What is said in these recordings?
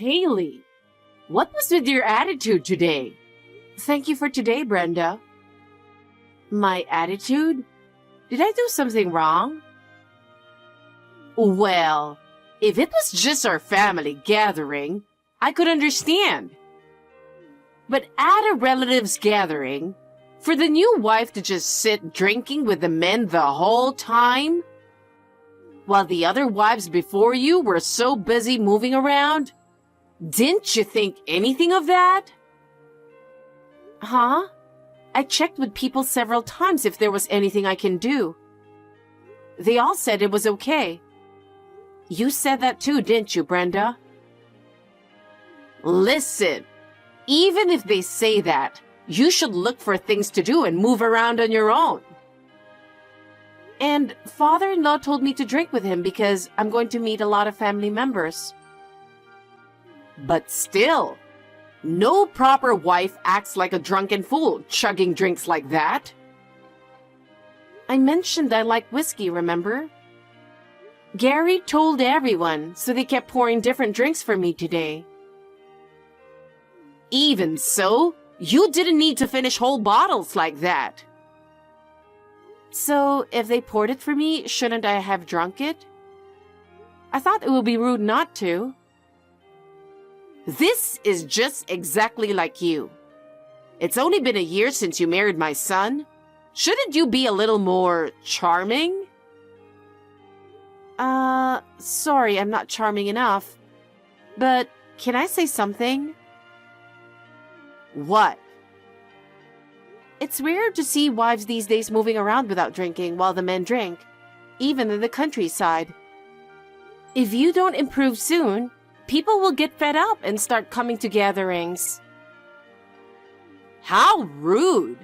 Haley, what was with your attitude today? Thank you for today, Brenda. My attitude? Did I do something wrong? Well, if it was just our family gathering, I could understand. But at a relative's gathering, for the new wife to just sit drinking with the men the whole time, while the other wives before you were so busy moving around, didn't you think anything of that? Huh? I checked with people several times if there was anything I can do. They all said it was okay. You said that too, didn't you, Brenda? Listen, even if they say that, you should look for things to do and move around on your own. And father-in-law told me to drink with him because I'm going to meet a lot of family members. But still, no proper wife acts like a drunken fool, chugging drinks like that. I mentioned I like whiskey, remember? Gary told everyone, so they kept pouring different drinks for me today. Even so, you didn't need to finish whole bottles like that. So, if they poured it for me, shouldn't I have drunk it? I thought it would be rude not to. This is just exactly like you. It's only been a year since you married my son. Shouldn't you be a little more charming? Sorry, I'm not charming enough. But can I say something? What? It's weird to see wives these days moving around without drinking while the men drink, even in the countryside. If you don't improve soon, people will get fed up and start coming to gatherings. How rude!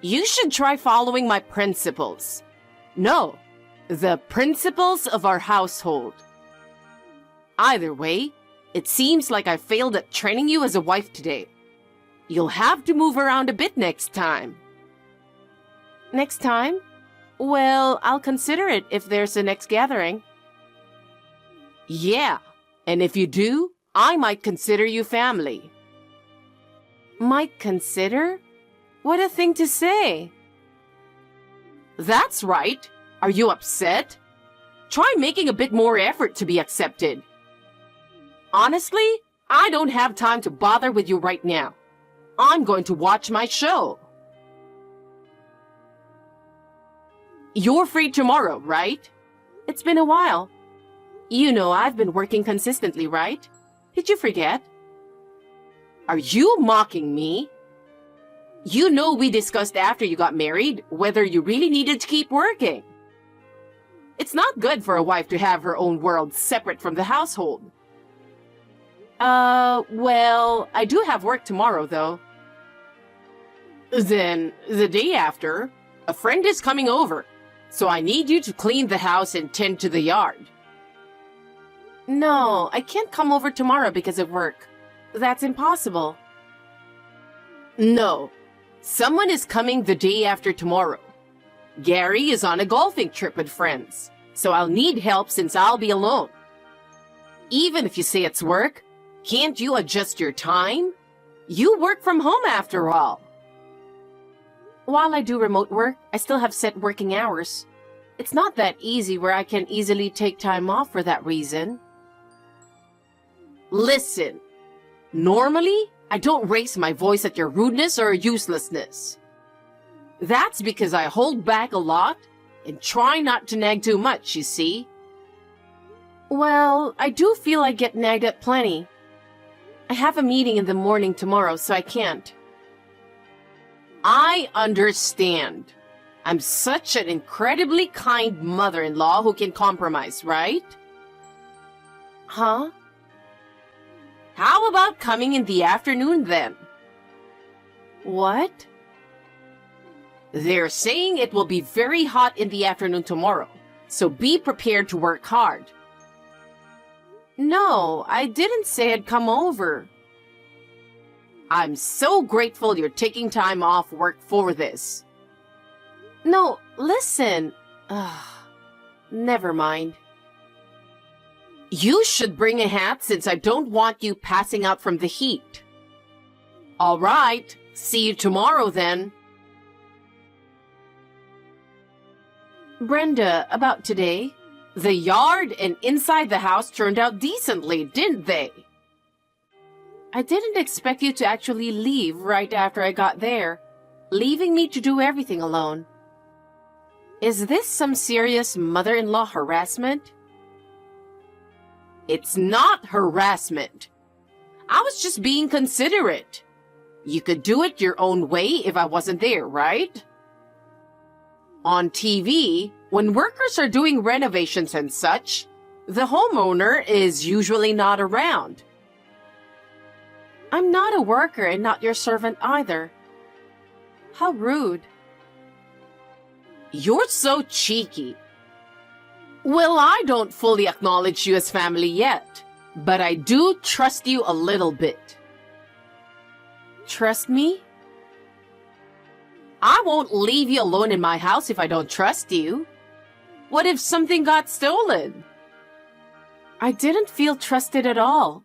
You should try following my principles. No, the principles of our household. Either way, it seems like I failed at training you as a wife today. You'll have to move around a bit next time. Next time? Well, I'll consider it if there's a next gathering. Yeah, and if you do, I might consider you family. Might consider? What a thing to say. That's right. Are you upset? Try making a bit more effort to be accepted. Honestly, I don't have time to bother with you right now. I'm going to watch my show. You're free tomorrow, right? It's been a while. You know I've been working consistently, right? Did you forget? Are you mocking me? You know we discussed after you got married whether you really needed to keep working. It's not good for a wife to have her own world separate from the household. Well, I do have work tomorrow, though. Then, the day after, a friend is coming over, so I need you to clean the house and tend to the yard. No, I can't come over tomorrow because of work. That's impossible. No, someone is coming the day after tomorrow. Gary is on a golfing trip with friends, so I'll need help since I'll be alone. Even if you say it's work, can't you adjust your time? You work from home after all. While I do remote work, I still have set working hours. It's not that easy where I can easily take time off for that reason. Listen, normally, I don't raise my voice at your rudeness or uselessness. That's because I hold back a lot and try not to nag too much, you see. Well, I do feel I get nagged at plenty. I have a meeting in the morning tomorrow, so I can't. I understand. I'm such an incredibly kind mother-in-law who can compromise, right? Huh? How about coming in the afternoon then? What? They're saying it will be very hot in the afternoon tomorrow, so be prepared to work hard. No, I didn't say I'd come over. I'm so grateful you're taking time off work for this. No, listen. Never mind. You should bring a hat since I don't want you passing out from the heat. All right, see you tomorrow then. Brenda, about today. The yard and inside the house turned out decently, didn't they? I didn't expect you to actually leave right after I got there, leaving me to do everything alone. Is this some serious mother-in-law harassment? It's not harassment. I was just being considerate. You could do it your own way if I wasn't there, right? On TV, when workers are doing renovations and such, the homeowner is usually not around. I'm not a worker and not your servant either. How rude. You're so cheeky. Well, I don't fully acknowledge you as family yet, but I do trust you a little bit. Trust me? I won't leave you alone in my house if I don't trust you. What if something got stolen? I didn't feel trusted at all.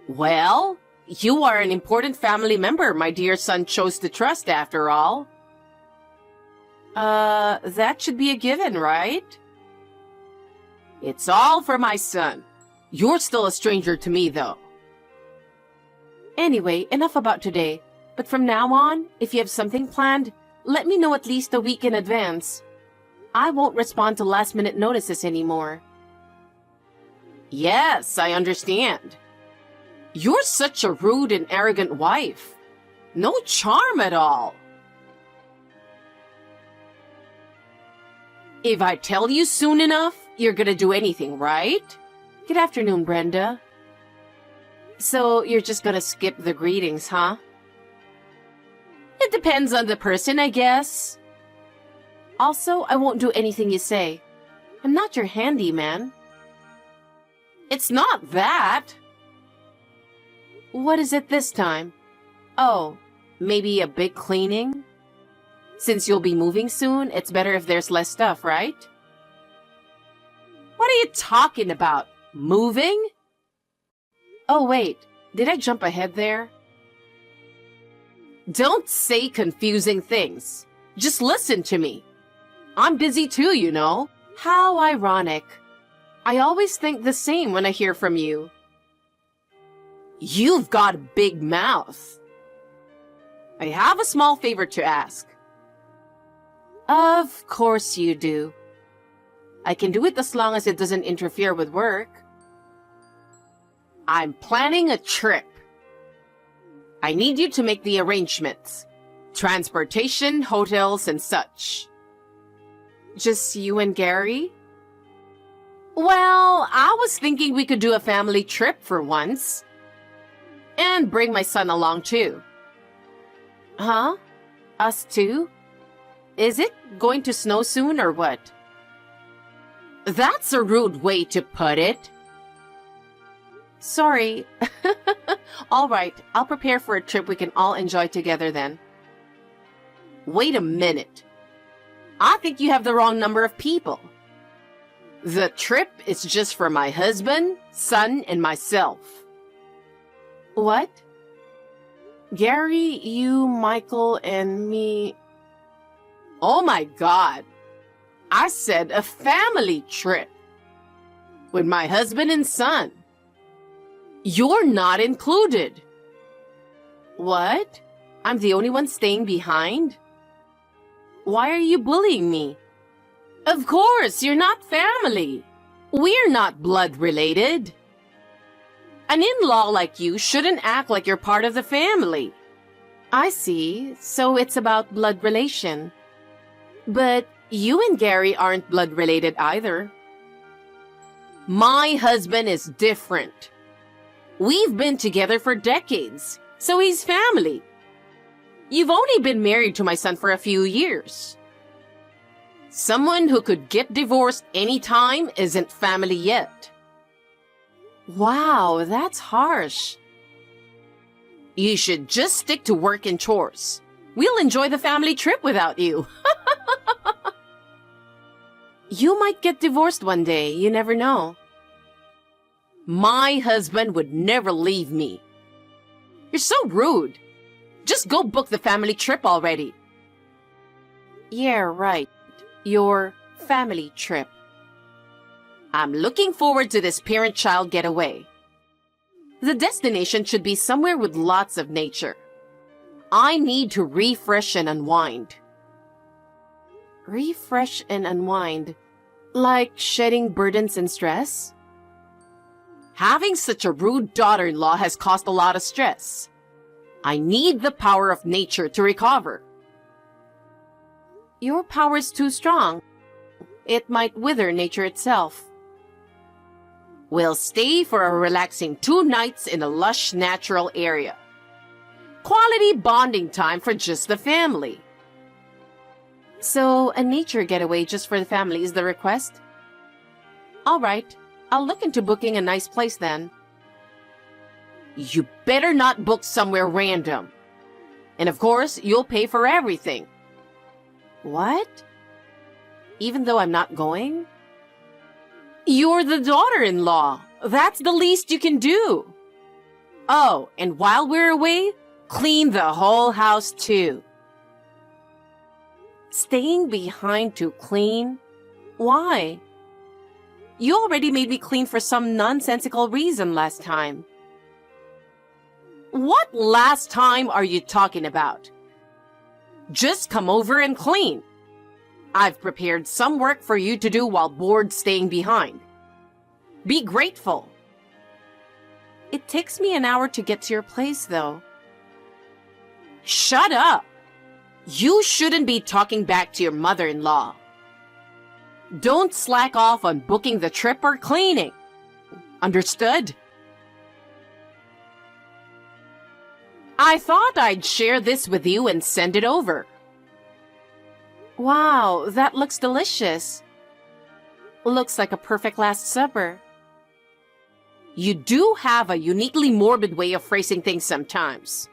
Well, you are an important family member my dear son chose to trust after all. That should be a given, right? It's all for my son. You're still a stranger to me, though. Anyway, enough about today. But from now on, if you have something planned, let me know at least a week in advance. I won't respond to last-minute notices anymore. Yes, I understand. You're such a rude and arrogant wife. No charm at all. If I tell you soon enough, you're gonna do anything, right? Good afternoon, Brenda. So you're just gonna skip the greetings, huh? It depends on the person, I guess. Also, I won't do anything you say. I'm not your handyman. It's not that. What is it this time? Oh, maybe a big cleaning? Since you'll be moving soon, it's better if there's less stuff, right? What are you talking about? Moving? Oh, wait. Did I jump ahead there? Don't say confusing things. Just listen to me. I'm busy too, you know. How ironic. I always think the same when I hear from you. You've got a big mouth. I have a small favor to ask. Of course you do. I can do it as long as it doesn't interfere with work. I'm planning a trip. I need you to make the arrangements. Transportation, hotels, and such. Just you and Gary? Well, I was thinking we could do a family trip for once. And bring my son along too. Huh? Us too? Is it going to snow soon or what? That's a rude way to put it. Sorry. All right, I'll prepare for a trip we can all enjoy together then. Wait a minute. I think you have the wrong number of people. The trip is just for my husband, son, and myself. What? Gary, you, Michael, and me... Oh my God. I said a family trip. With my husband and son. You're not included. What? I'm the only one staying behind? Why are you bullying me? Of course, you're not family. We're not blood related. An in-law like you shouldn't act like you're part of the family. I see. So it's about blood relation. But you and Gary aren't blood related either. My husband is different. We've been together for decades, so he's family. You've only been married to my son for a few years. Someone who could get divorced anytime isn't family yet. Wow, that's harsh. You should just stick to work and chores. We'll enjoy the family trip without you. You might get divorced one day, you never know. My husband would never leave me. You're so rude. Just go book the family trip already. Yeah, right. Your family trip. I'm looking forward to this parent-child getaway. The destination should be somewhere with lots of nature. I need to refresh and unwind. Refresh and unwind? Like shedding burdens and stress? Having such a rude daughter-in-law has caused a lot of stress. I need the power of nature to recover. Your power is too strong. It might wither nature itself. We'll stay for a relaxing 2 nights in a lush natural area. Quality bonding time for just the family. So, a nature getaway just for the family is the request? All right, I'll look into booking a nice place then. You better not book somewhere random. And of course, you'll pay for everything. What? Even though I'm not going? You're the daughter-in-law. That's the least you can do. Oh, and while we're away, clean the whole house too. Staying behind to clean? Why? You already made me clean for some nonsensical reason last time. What last time are you talking about? Just come over and clean. I've prepared some work for you to do while bored staying behind. Be grateful. It takes me an hour to get to your place, though. Shut up! You shouldn't be talking back to your mother-in-law. Don't slack off on booking the trip or cleaning. Understood? I thought I'd share this with you and send it over. Wow, that looks delicious. Looks like a perfect last supper. You do have a uniquely morbid way of phrasing things sometimes.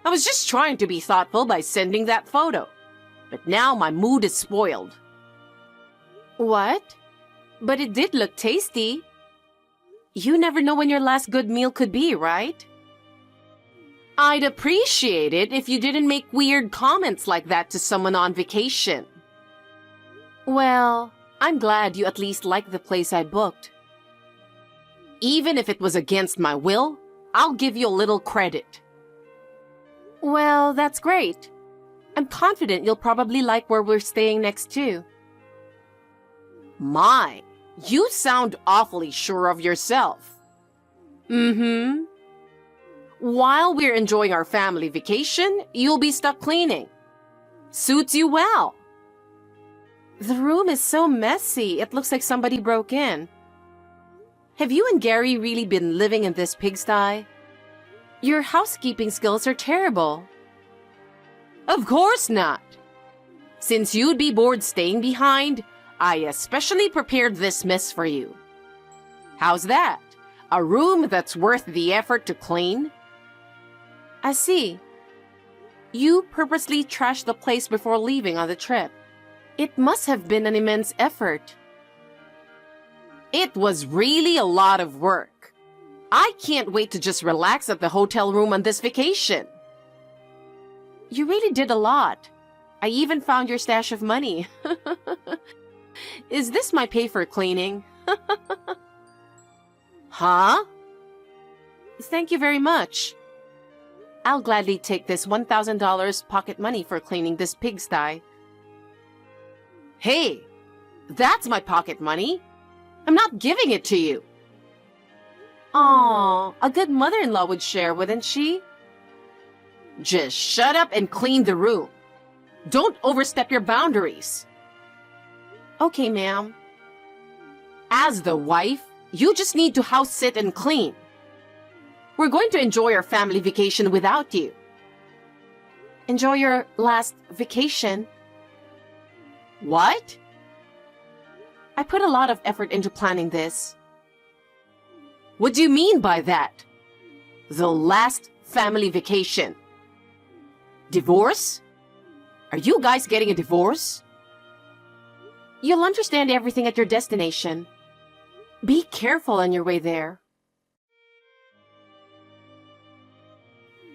I was just trying to be thoughtful by sending that photo, but now my mood is spoiled. What? But it did look tasty. You never know when your last good meal could be, right? I'd appreciate it if you didn't make weird comments like that to someone on vacation. Well, I'm glad you at least liked the place I booked. Even if it was against my will, I'll give you a little credit. Well, that's great. I'm confident you'll probably like where we're staying next too. My, you sound awfully sure of yourself. Mm-hmm. While we're enjoying our family vacation, you'll be stuck cleaning. Suits you well. The room is so messy, it looks like somebody broke in. Have you and Gary really been living in this pigsty? Your housekeeping skills are terrible. Of course not. Since you'd be bored staying behind, I especially prepared this mess for you. How's that? A room that's worth the effort to clean? I see. You purposely trashed the place before leaving on the trip. It must have been an immense effort. It was really a lot of work. I can't wait to just relax at the hotel room on this vacation. You really did a lot. I even found your stash of money. Is this my pay for cleaning? Huh? Thank you very much. I'll gladly take this $1,000 pocket money for cleaning this pigsty. Hey, that's my pocket money. I'm not giving it to you. Aw, a good mother-in-law would share, wouldn't she? Just shut up and clean the room. Don't overstep your boundaries. Okay, ma'am. As the wife, you just need to house sit and clean. We're going to enjoy our family vacation without you. Enjoy your last vacation? What? I put a lot of effort into planning this. What do you mean by that? The last family vacation? Divorce? Are you guys getting a divorce? You'll understand everything at your destination. Be careful on your way there.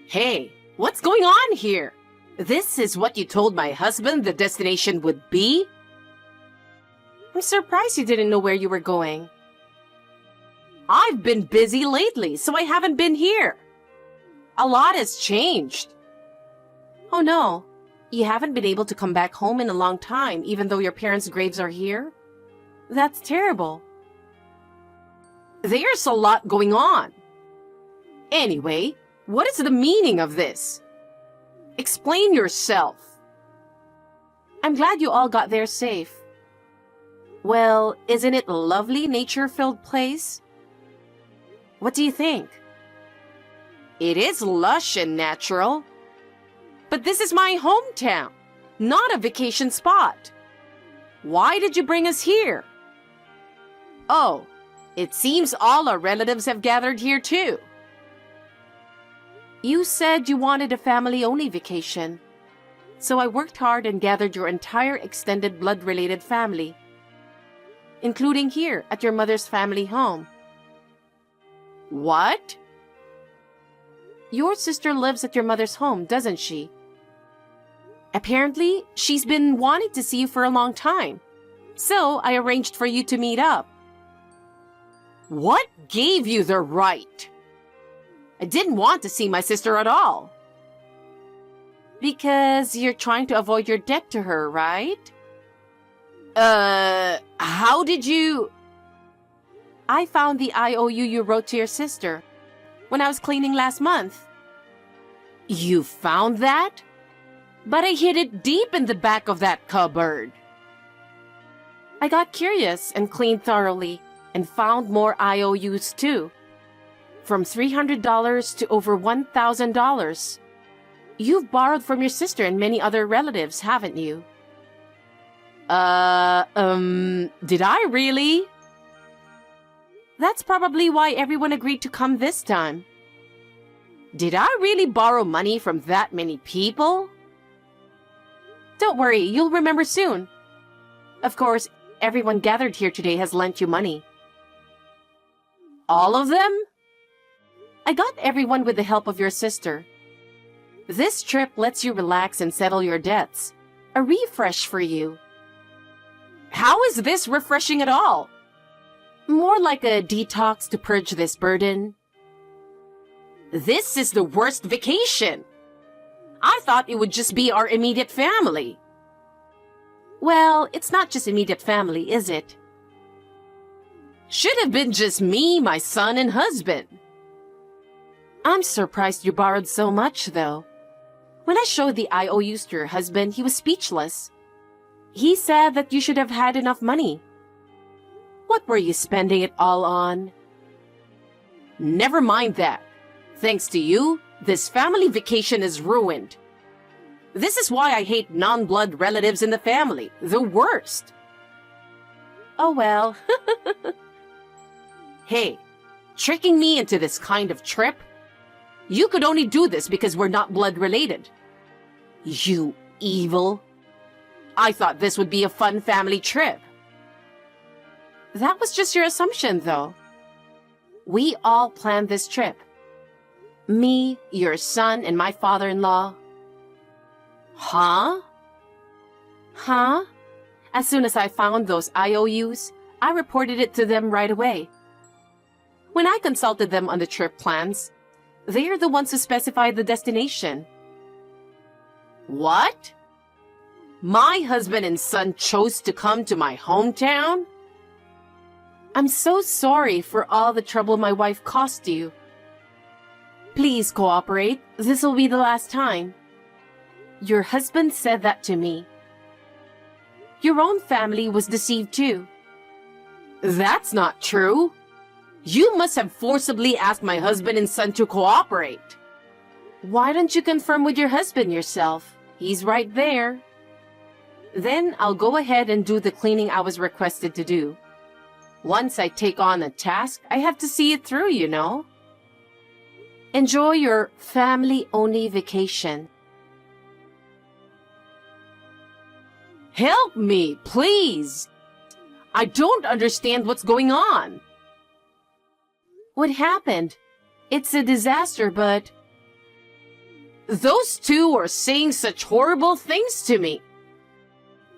Hey, what's going on here? This is what you told my husband the destination would be? I'm surprised you didn't know where you were going. I've been busy lately, so I haven't been here. A lot has changed. Oh no, you haven't been able to come back home in a long time, even though your parents' graves are here? That's terrible. There's a lot going on. Anyway, what is the meaning of this? Explain yourself. I'm glad you all got there safe. Well, isn't it a lovely nature-filled place? What do you think? It is lush and natural. But this is my hometown, not a vacation spot. Why did you bring us here? Oh, it seems all our relatives have gathered here too. You said you wanted a family-only vacation. So I worked hard and gathered your entire extended blood-related family, including here at your mother's family home. What? Your sister lives at your mother's home, doesn't she? Apparently, she's been wanting to see you for a long time. So I arranged for you to meet up. What gave you the right? I didn't want to see my sister at all. Because you're trying to avoid your debt to her, right? How did you... I found the IOU you wrote to your sister when I was cleaning last month. You found that? But I hid it deep in the back of that cupboard. I got curious and cleaned thoroughly and found more IOUs too. From $300 to over $1,000. You've borrowed from your sister and many other relatives, haven't you? Did I really? That's probably why everyone agreed to come this time. Did I really borrow money from that many people? Don't worry, you'll remember soon. Of course, everyone gathered here today has lent you money. All of them? I got everyone with the help of your sister. This trip lets you relax and settle your debts. A refresh for you. How is this refreshing at all? More like a detox to purge this burden. This is the worst vacation. I thought it would just be our immediate family. Well, it's not just immediate family, is it? Should have been just me, my son, and husband. I'm surprised you borrowed so much, though. When I showed the IOUs to your husband, he was speechless. He said that you should have had enough money. What were you spending it all on? Never mind that. Thanks to you, this family vacation is ruined. This is why I hate non-blood relatives in the family. The worst. Oh well. Hey, tricking me into this kind of trip? You could only do this because we're not blood related. You evil. I thought this would be a fun family trip. That was just your assumption, though. We all planned this trip. Me, your son, and my father-in-law. Huh? Huh? As soon as I found those IOUs, I reported it to them right away. When I consulted them on the trip plans, they are the ones who specified the destination. What? My husband and son chose to come to my hometown? I'm so sorry for all the trouble my wife caused you. Please cooperate. This will be the last time. Your husband said that to me. Your own family was deceived too. That's not true. You must have forcibly asked my husband and son to cooperate. Why don't you confirm with your husband yourself? He's right there. Then I'll go ahead and do the cleaning I was requested to do. Once I take on a task, I have to see it through, you know. Enjoy your family-only vacation. Help me, please. I don't understand what's going on. What happened? It's a disaster, but... Those two are saying such horrible things to me.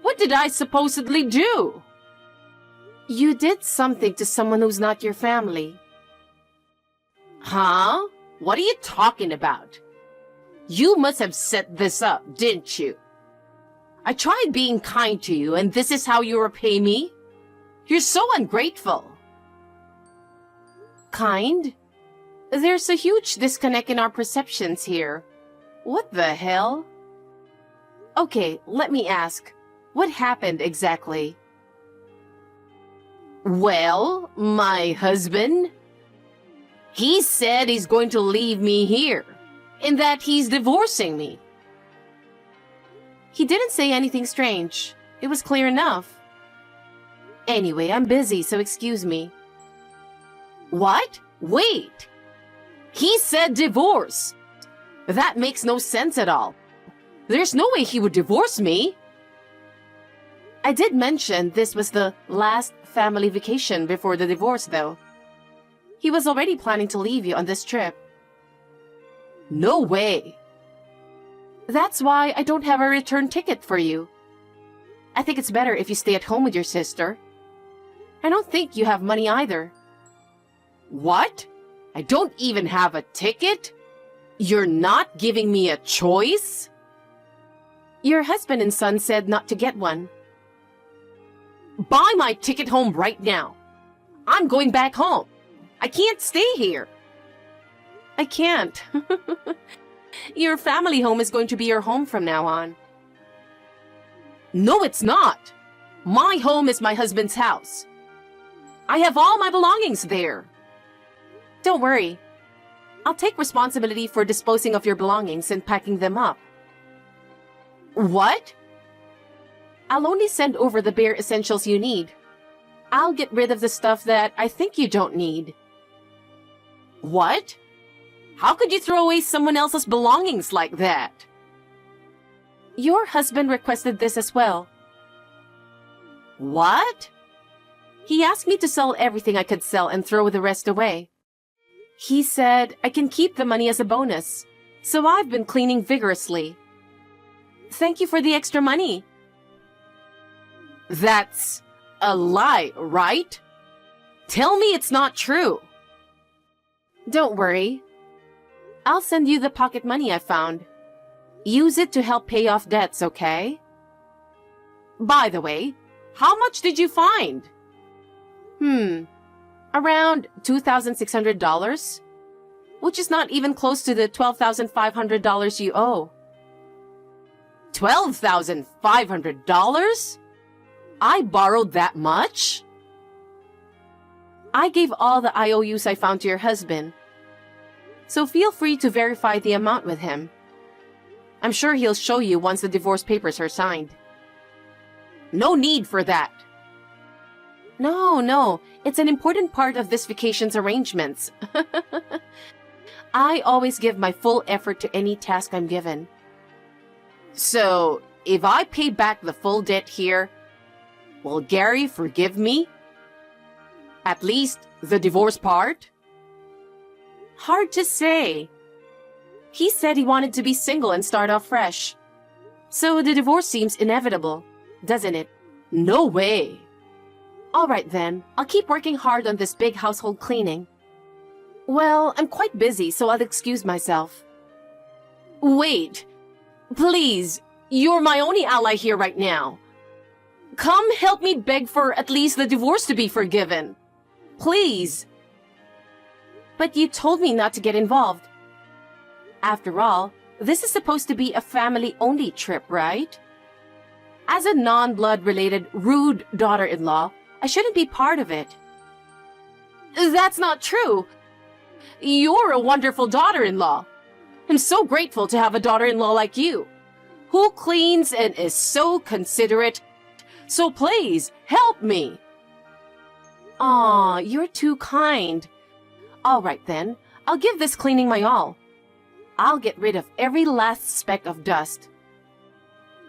What did I supposedly do? You did something to someone who's not your family. Huh? What are you talking about? You must have set this up, didn't you? I tried being kind to you, and this is how you repay me? You're so ungrateful. Kind? There's a huge disconnect in our perceptions here. What the hell? Okay, let me ask. What happened exactly? Well, my husband... He said he's going to leave me here, and that he's divorcing me. He didn't say anything strange. It was clear enough. Anyway, I'm busy, so excuse me. What? Wait! He said divorce! That makes no sense at all. There's no way he would divorce me. I did mention this was the last family vacation before the divorce, though. He was already planning to leave you on this trip. No way. That's why I don't have a return ticket for you. I think it's better if you stay at home with your sister. I don't think you have money either. What? I don't even have a ticket? You're not giving me a choice? Your husband and son said not to get one. Buy my ticket home right now. I'm going back home. I can't stay here. I can't. Your family home is going to be your home from now on. No, it's not. My home is my husband's house. I have all my belongings there. Don't worry. I'll take responsibility for disposing of your belongings and packing them up. What? I'll only send over the bare essentials you need. I'll get rid of the stuff that I think you don't need. What? How could you throw away someone else's belongings like that? Your husband requested this as well. What? He asked me to sell everything I could sell and throw the rest away. He said I can keep the money as a bonus, so I've been cleaning vigorously. Thank you for the extra money. That's a lie, right? Tell me it's not true. Don't worry. I'll send you the pocket money I found. Use it to help pay off debts, okay? By the way, how much did you find? Around $2,600, which is not even close to the $12,500 you owe. $12,500? I borrowed that much? I gave all the IOUs I found to your husband, so feel free to verify the amount with him. I'm sure he'll show you once the divorce papers are signed. No need for that. No, it's an important part of this vacation's arrangements. I always give my full effort to any task I'm given. So, if I pay back the full debt here, will Gary forgive me? At least the divorce part? Hard to say. He said he wanted to be single and start off fresh. So the divorce seems inevitable, doesn't it? No way. All right then, I'll keep working hard on this big household cleaning. Well, I'm quite busy, so I'll excuse myself. Wait. Please, you're my only ally here right now. Come help me beg for at least the divorce to be forgiven. Please. But you told me not to get involved. After all, this is supposed to be a family-only trip, right? As a non-blood-related, rude daughter-in-law, I shouldn't be part of it. That's not true. You're a wonderful daughter-in-law. I'm so grateful to have a daughter-in-law like you, who cleans and is so considerate. So please, help me. Aw, you're too kind. All right then, I'll give this cleaning my all. I'll get rid of every last speck of dust.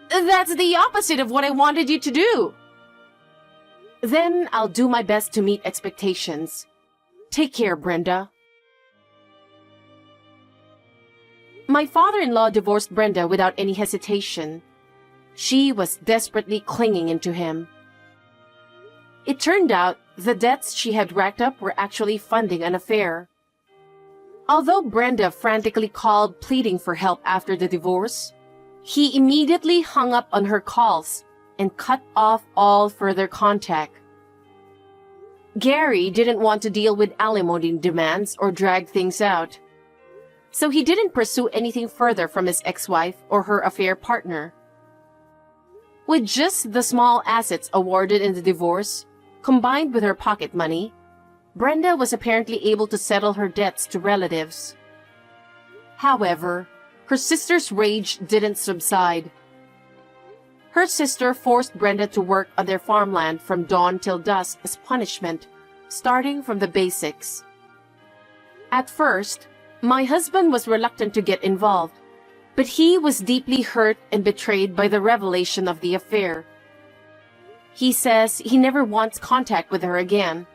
That's the opposite of what I wanted you to do. Then I'll do my best to meet expectations. Take care, Brenda. My father-in-law divorced Brenda without any hesitation. She was desperately clinging into him. It turned out the debts she had racked up were actually funding an affair. Although Brenda frantically called pleading for help after the divorce, he immediately hung up on her calls and cut off all further contact. Gary didn't want to deal with alimony demands or drag things out, so he didn't pursue anything further from his ex-wife or her affair partner. With just the small assets awarded in the divorce, combined with her pocket money, Brenda was apparently able to settle her debts to relatives. However, her sister's rage didn't subside. Her sister forced Brenda to work on their farmland from dawn till dusk as punishment, starting from the basics. At first, my husband was reluctant to get involved, but he was deeply hurt and betrayed by the revelation of the affair. He says he never wants contact with her again.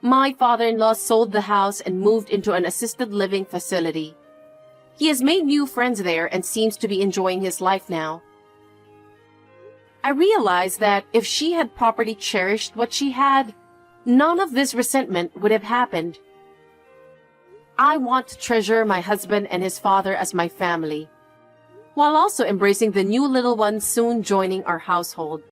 My father-in-law sold the house and moved into an assisted living facility. He has made new friends there and seems to be enjoying his life now. I realized that if she had properly cherished what she had, none of this resentment would have happened. I want to treasure my husband and his father as my family, while also embracing the new little ones soon joining our household.